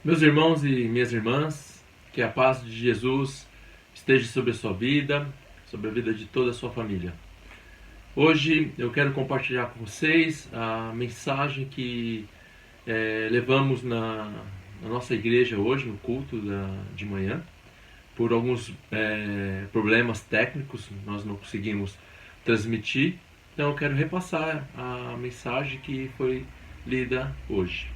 Meus irmãos e minhas irmãs, que a paz de Jesus esteja sobre a sua vida, sobre a vida de toda a sua família. Hoje eu quero compartilhar com vocês a mensagem que levamos na nossa igreja hoje, no culto de manhã. Por alguns problemas técnicos, nós não conseguimos transmitir. Então eu quero repassar a mensagem que foi lida hoje.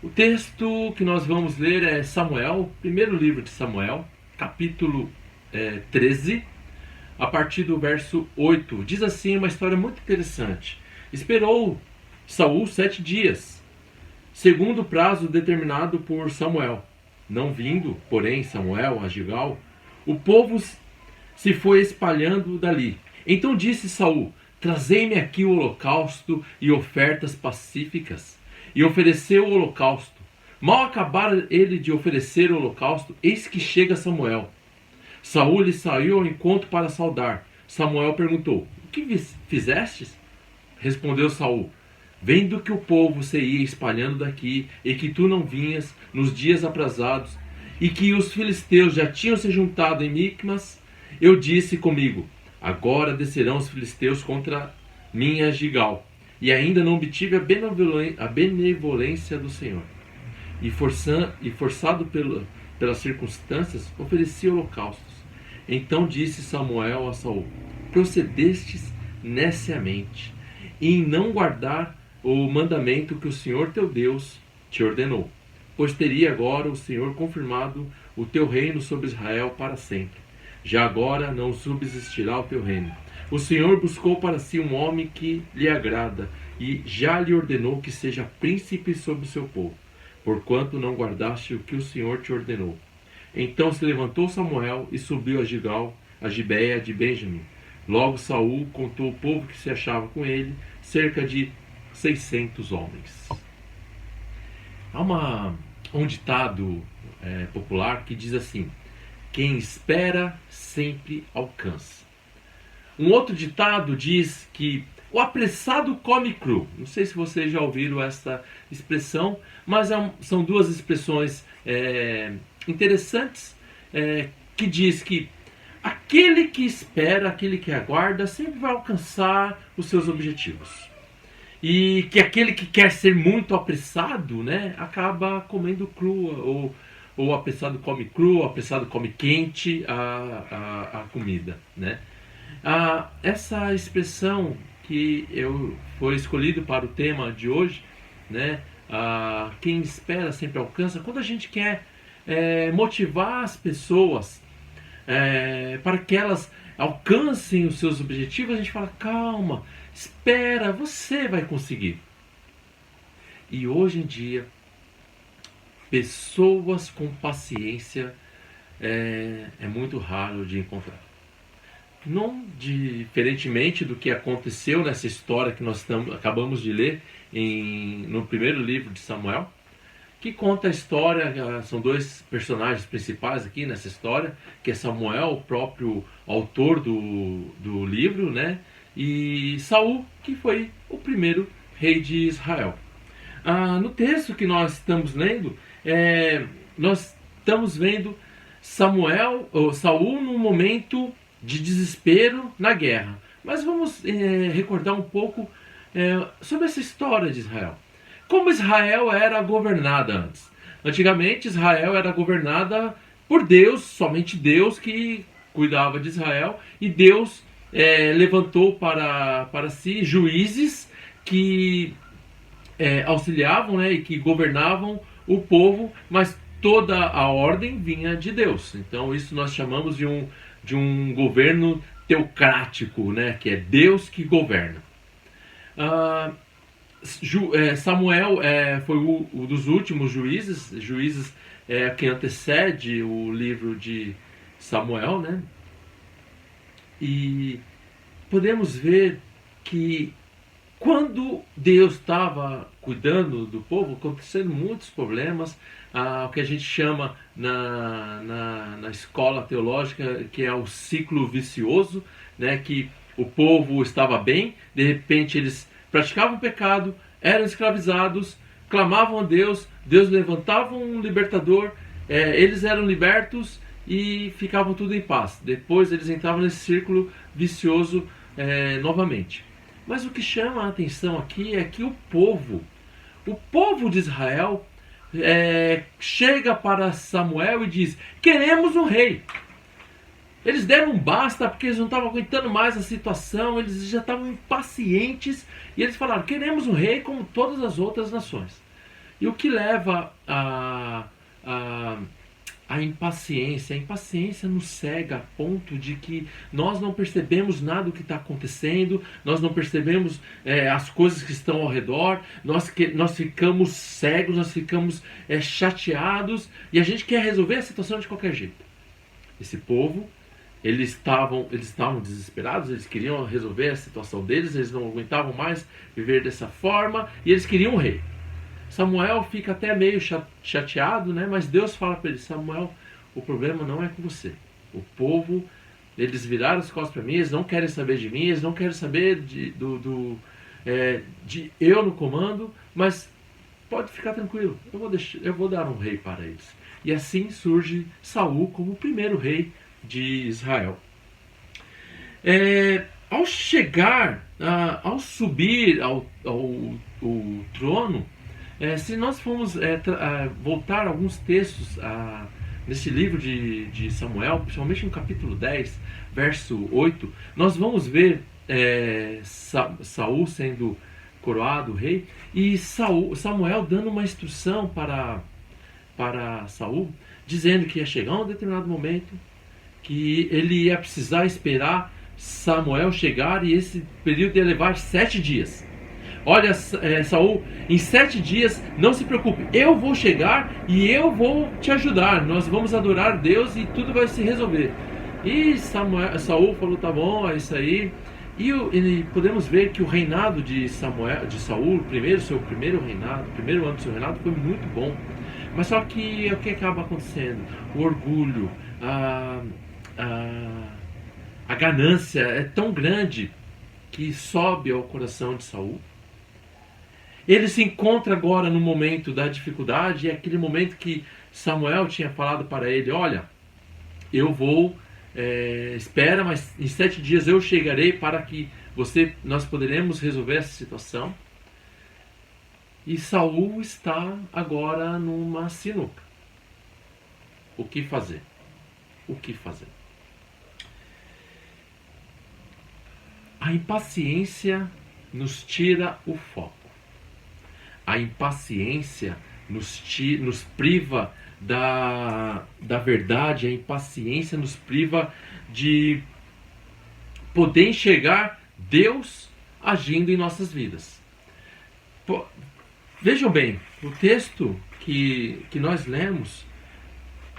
O texto que nós vamos ler é Samuel, primeiro livro de Samuel, capítulo 13, a partir do verso 8. Diz assim uma história muito interessante. Esperou Saul 7 dias, segundo o prazo determinado por Samuel. Não vindo, porém, Samuel a Gilgal, o povo se foi espalhando dali. Então disse Saul: trazei-me aqui o holocausto e ofertas pacíficas. E ofereceu o holocausto. Mal acabara ele de oferecer o holocausto, eis que chega Samuel. Saul lhe saiu ao encontro para saudar. Samuel perguntou: o que fizestes? Respondeu Saul: vendo que o povo se ia espalhando daqui, e que tu não vinhas nos dias aprazados, e que os filisteus já tinham se juntado em Micmas, eu disse comigo: agora descerão os filisteus contra mim a Gilgal. E ainda não obtive a benevolência do Senhor. E forçado pelas circunstâncias, ofereci holocaustos. Então disse Samuel a Saul: procedestes neciamente em não guardar o mandamento que o Senhor teu Deus te ordenou. Pois teria agora o Senhor confirmado o teu reino sobre Israel para sempre. Já agora não subsistirá o teu reino. O Senhor buscou para si um homem que lhe agrada, e já lhe ordenou que seja príncipe sobre o seu povo, porquanto não guardaste o que o Senhor te ordenou. Então se levantou Samuel e subiu a Gilgal, a Gibeia de Benjamim. Logo Saul contou o povo que se achava com ele, cerca de 600 homens. Há um ditado popular que diz assim: quem espera sempre alcança. Um outro ditado diz que o apressado come cru. Não sei se vocês já ouviram essa expressão, mas são duas expressões interessantes que diz que aquele que espera, aquele que aguarda, sempre vai alcançar os seus objetivos. E que aquele que quer ser muito apressado, né, acaba comendo cru, ou o apressado come cru, o apressado come quente a comida, né? Essa expressão que foi escolhido para o tema de hoje, né? Quem espera sempre alcança. Quando a gente quer motivar as pessoas para que elas alcancem os seus objetivos, a gente fala: calma, espera, você vai conseguir. E hoje em dia, pessoas com paciência é muito raro de encontrar. Não diferentemente do que aconteceu nessa história que nós acabamos de ler no primeiro livro de Samuel, que conta a história. São dois personagens principais aqui nessa história, que é Samuel, o próprio autor do livro, né? E Saul, que foi o primeiro rei de Israel. No texto que nós estamos lendo, nós estamos vendo Saul num momento de desespero na guerra. Mas vamos recordar um pouco sobre essa história de Israel. Como Israel era governada antes. Antigamente Israel era governada por Deus, somente Deus que cuidava de Israel, e Deus levantou para si juízes que auxiliavam, né, e que governavam o povo, mas toda a ordem vinha de Deus. Então isso nós chamamos de um governo teocrático, né, que é Deus que governa. Samuel foi o dos últimos juízes que antecede o livro de Samuel, né? E podemos ver que quando Deus estava cuidando do povo, aconteceram muitos problemas, o que a gente chama na escola teológica, que é o ciclo vicioso, né? Que o povo estava bem, de repente eles praticavam pecado, eram escravizados, clamavam a Deus, Deus levantava um libertador, eles eram libertos e ficavam tudo em paz. Depois eles entravam nesse círculo vicioso novamente. Mas o que chama a atenção aqui é que o povo de Israel chega para Samuel e diz: queremos um rei. Eles deram um basta porque eles não estavam aguentando mais a situação, eles já estavam impacientes e eles falaram: queremos um rei como todas as outras nações. E o que leva a impaciência? A impaciência nos cega a ponto de que nós não percebemos nada do que está acontecendo, nós não percebemos as coisas que estão ao redor, nós ficamos cegos, nós ficamos chateados e a gente quer resolver a situação de qualquer jeito. Esse povo, eles estavam desesperados, eles queriam resolver a situação deles, eles não aguentavam mais viver dessa forma e eles queriam um rei. Samuel fica até meio chateado, né? Mas Deus fala para ele: Samuel, o problema não é com você. O povo, eles viraram as costas para mim, eles não querem saber de mim, eles não querem saber de eu no comando, mas pode ficar tranquilo, eu vou dar um rei para eles. E assim surge Saul como o primeiro rei de Israel. Ao subir ao trono, se nós formos voltar alguns textos nesse livro de Samuel, principalmente no capítulo 10, verso 8, nós vamos ver Saul sendo coroado rei e Samuel dando uma instrução para Saul, dizendo que ia chegar um determinado momento que ele ia precisar esperar Samuel chegar e esse período ia levar 7 dias. Olha, Saul, em 7 dias, não se preocupe, eu vou chegar e eu vou te ajudar, nós vamos adorar Deus e tudo vai se resolver. E Saul falou: tá bom, é isso aí. E podemos ver que o reinado de Saul, seu primeiro ano do seu reinado, foi muito bom. Mas só que o que acaba acontecendo? O orgulho, a ganância é tão grande que sobe ao coração de Saul. Ele se encontra agora no momento da dificuldade, é aquele momento que Samuel tinha falado para ele: olha, eu vou, espera, mas em 7 dias eu chegarei para que nós poderemos resolver essa situação. E Saul está agora numa sinuca. O que fazer? O que fazer? A impaciência nos tira o foco. A impaciência nos priva da verdade. A impaciência nos priva de poder enxergar Deus agindo em nossas vidas. Vejam bem, o texto que nós lemos,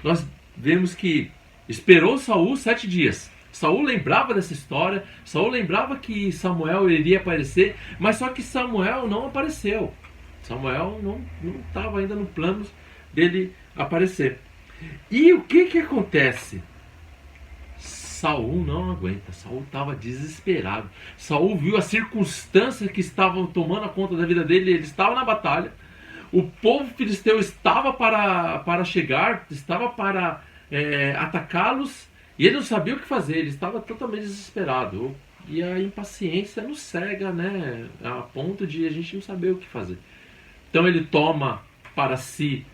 nós vemos que esperou Saul 7 dias. Saul lembrava dessa história, Saul lembrava que Samuel iria aparecer, mas só que Samuel não apareceu. Samuel não estava ainda no plano dele aparecer. E o que acontece? Saul não aguenta, Saul estava desesperado. Saul viu as circunstâncias que estavam tomando a conta da vida dele, ele estava na batalha. O povo filisteu estava para chegar, estava para atacá-los, e ele não sabia o que fazer, ele estava totalmente desesperado. E a impaciência nos cega, né, a ponto de a gente não saber o que fazer. Então ele toma para si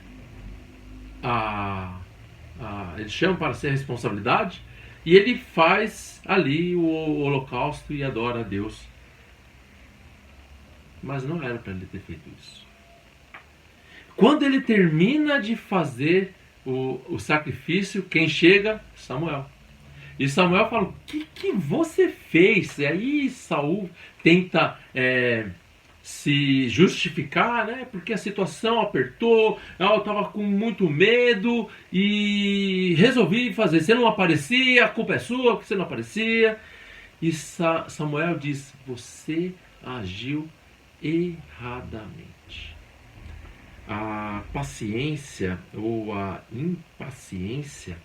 ele chama para si a responsabilidade e ele faz ali o holocausto e adora a Deus. Mas não era para ele ter feito isso. Quando ele termina de fazer o sacrifício, quem chega? Samuel. E Samuel fala: o que você fez? E aí Saul tenta se justificar, né? Porque a situação apertou, eu estava com muito medo e resolvi fazer. Você não aparecia, a culpa é sua, porque você não aparecia. E Samuel diz: você agiu erradamente. A paciência ou a impaciência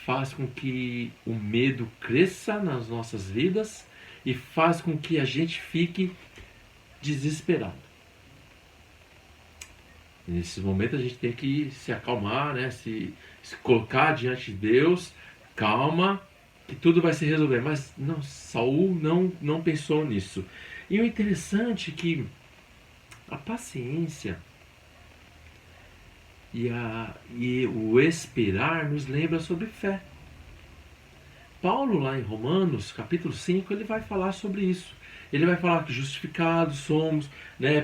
faz com que o medo cresça nas nossas vidas e faz com que a gente fique desesperado. E nesses momentos a gente tem que se acalmar, né? Se colocar diante de Deus, calma, que tudo vai se resolver. Mas não, Saul não pensou nisso. E o interessante é que a paciência e o esperar nos lembra sobre fé. Paulo, lá em Romanos, capítulo 5, ele vai falar sobre isso. Ele vai falar que justificados somos, né,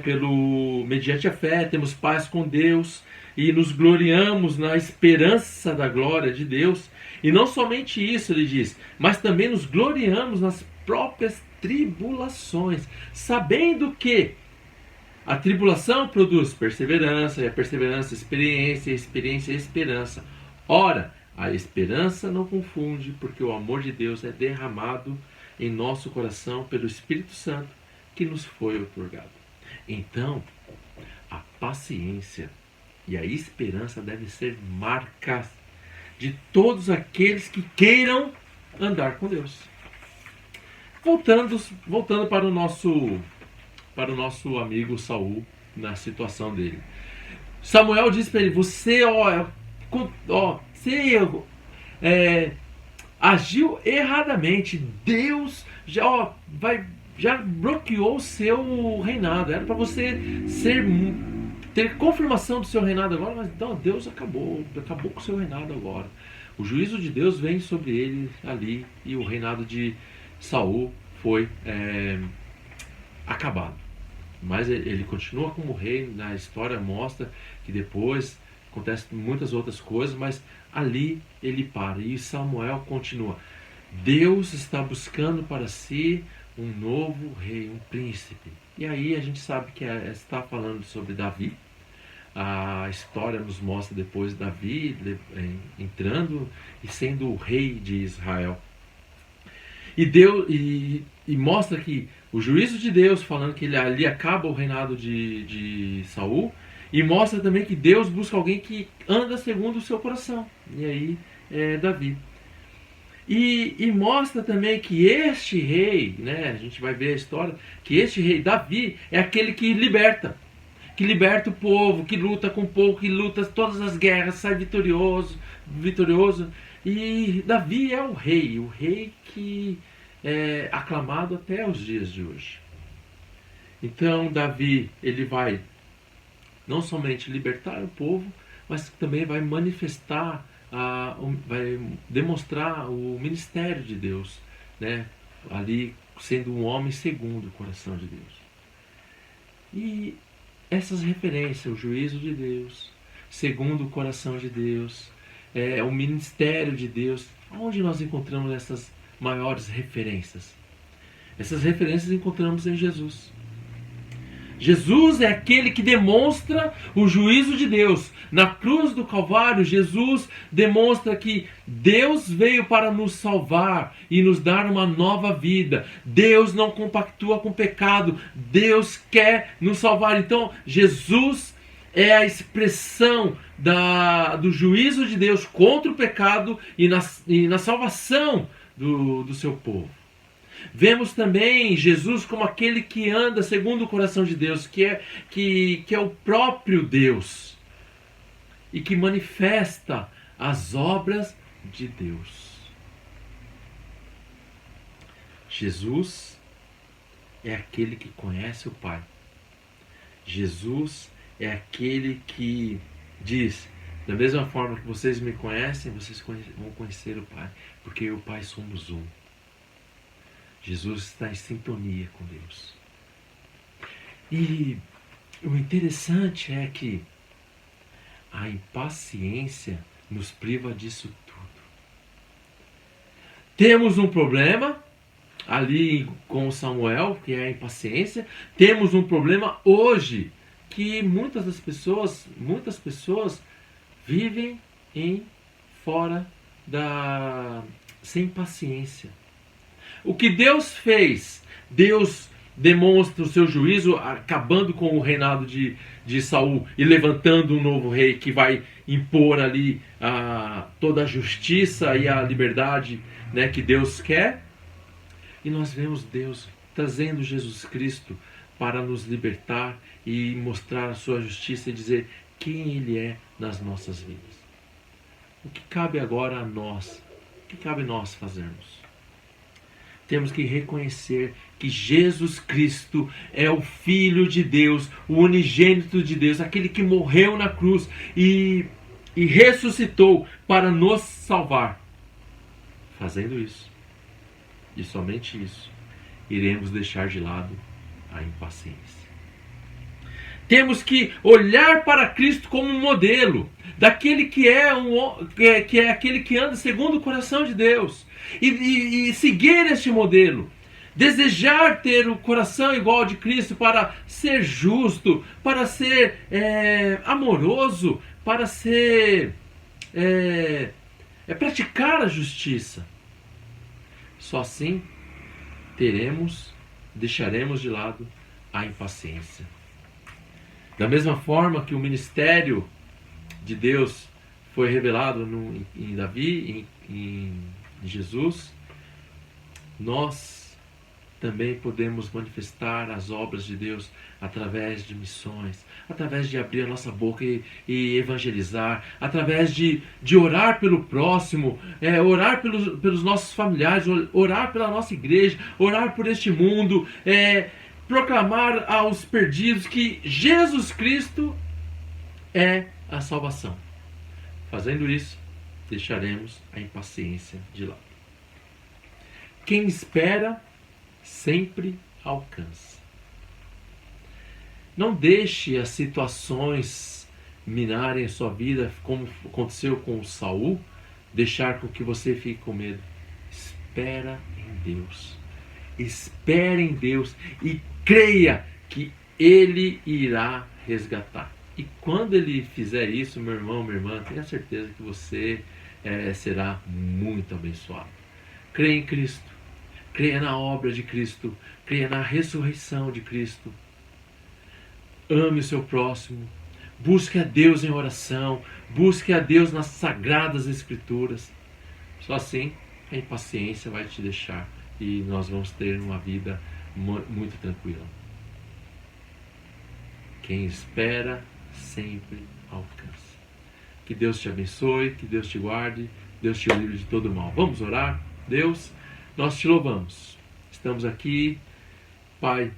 mediante a fé, temos paz com Deus e nos gloriamos na esperança da glória de Deus. E não somente isso, ele diz, mas também nos gloriamos nas próprias tribulações, sabendo que a tribulação produz perseverança, e a perseverança, experiência, e a experiência, esperança. Ora, a esperança não confunde, porque o amor de Deus é derramado em nosso coração pelo Espírito Santo que nos foi otorgado. Então, a paciência e a esperança devem ser marcas de todos aqueles que queiram andar com Deus. Voltando para o nosso amigo Saul, na situação dele. Samuel disse para ele: você agiu erradamente. Deus já bloqueou o seu reinado. Era para você ter confirmação do seu reinado agora, mas não, Deus acabou com o seu reinado agora. O juízo de Deus vem sobre ele ali e o reinado de Saul foi acabado. Mas ele continua como rei. Na história mostra que depois acontecem muitas outras coisas, mas ali ele para e Samuel continua. Deus está buscando para si um novo rei, um príncipe. E aí a gente sabe que está falando sobre Davi. A história nos mostra depois Davi entrando e sendo o rei de Israel. E mostra que o juízo de Deus, falando que ali acaba o reinado de Saul, e mostra também que Deus busca alguém que anda segundo o seu coração. E aí Davi. E mostra também que este rei, né, a gente vai ver a história, que este rei Davi é aquele que liberta o povo, que luta com o povo, que luta todas as guerras, sai vitorioso. E Davi é o rei que é aclamado até os dias de hoje. Então Davi, ele vai não somente libertar o povo, mas também vai manifestar, vai demonstrar o ministério de Deus, né? Ali sendo um homem segundo o coração de Deus. E essas referências, o juízo de Deus, segundo o coração de Deus, o ministério de Deus, onde nós encontramos essas maiores referências? Essas referências encontramos em Jesus. Jesus é aquele que demonstra o juízo de Deus. Na cruz do Calvário, Jesus demonstra que Deus veio para nos salvar e nos dar uma nova vida. Deus não compactua com o pecado. Deus quer nos salvar. Então, Jesus é a expressão do juízo de Deus contra o pecado e na salvação do seu povo. Vemos também Jesus como aquele que anda segundo o coração de Deus, que é o próprio Deus e que manifesta as obras de Deus. Jesus é aquele que conhece o Pai. Jesus é aquele que diz: da mesma forma que vocês me conhecem, vocês vão conhecer o Pai, porque eu e o Pai somos um. Jesus está em sintonia com Deus. E o interessante é que a impaciência nos priva disso tudo. Temos um problema ali com Samuel, que é a impaciência. Temos um problema hoje, que muitas pessoas vivem sem paciência. O que Deus fez? Deus demonstra o seu juízo, acabando com o reinado de Saul e levantando um novo rei que vai impor ali toda a justiça e a liberdade, né, que Deus quer. E nós vemos Deus trazendo Jesus Cristo para nos libertar e mostrar a sua justiça e dizer: quem Ele é nas nossas vidas. O que cabe agora a nós? O que cabe a nós fazermos? Temos que reconhecer que Jesus Cristo é o Filho de Deus, o unigênito de Deus, aquele que morreu na cruz e ressuscitou para nos salvar. Fazendo isso, e somente isso, iremos deixar de lado a impaciência. Temos que olhar para Cristo como um modelo, daquele que é aquele que anda segundo o coração de Deus, e seguir este modelo. Desejar ter o coração igual ao de Cristo para ser justo, para ser amoroso, para ser praticar a justiça. Só assim deixaremos de lado a impaciência. Da mesma forma que o ministério de Deus foi revelado em Davi, em Jesus, nós também podemos manifestar as obras de Deus através de missões, através de abrir a nossa boca e evangelizar, através de orar pelo próximo, orar pelos nossos familiares, orar pela nossa igreja, orar por este mundo, proclamar aos perdidos que Jesus Cristo é a salvação. Fazendo isso, deixaremos a impaciência de lado. Quem espera sempre alcança. Não deixe as situações minarem a sua vida, como aconteceu com Saul, deixar com que você fique com medo. Espera em Deus. Espere em Deus e creia que Ele irá resgatar. E quando Ele fizer isso, meu irmão, minha irmã, tenha certeza que você será muito abençoado. Creia em Cristo, creia na obra de Cristo, creia na ressurreição de Cristo. Ame o seu próximo, busque a Deus em oração, busque a Deus nas sagradas Escrituras. Só assim a impaciência vai te deixar e nós vamos ter uma vida muito tranquila. Quem espera sempre alcança. Que Deus te abençoe, que Deus te guarde, Deus te livre de todo mal. Vamos orar? Deus, nós te louvamos. Estamos aqui, Pai,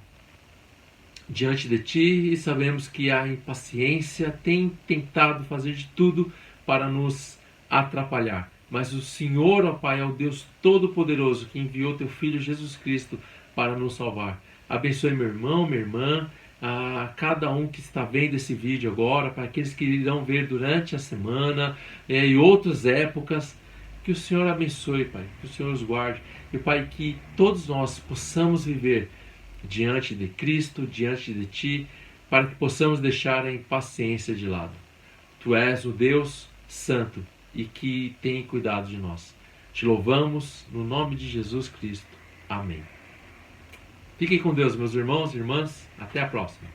diante de Ti e sabemos que a impaciência tem tentado fazer de tudo para nos atrapalhar. Mas o Senhor, ó Pai, é o Deus Todo-Poderoso que enviou Teu Filho Jesus Cristo para nos salvar. Abençoe meu irmão, minha irmã, a cada um que está vendo esse vídeo agora, para aqueles que irão ver durante a semana e outras épocas. Que o Senhor abençoe, Pai, que o Senhor os guarde. E, Pai, que todos nós possamos viver diante de Cristo, diante de Ti, para que possamos deixar a impaciência de lado. Tu és o Deus Santo e que tem cuidado de nós. Te louvamos no nome de Jesus Cristo. Amém. Fiquem com Deus, meus irmãos e irmãs. Até a próxima.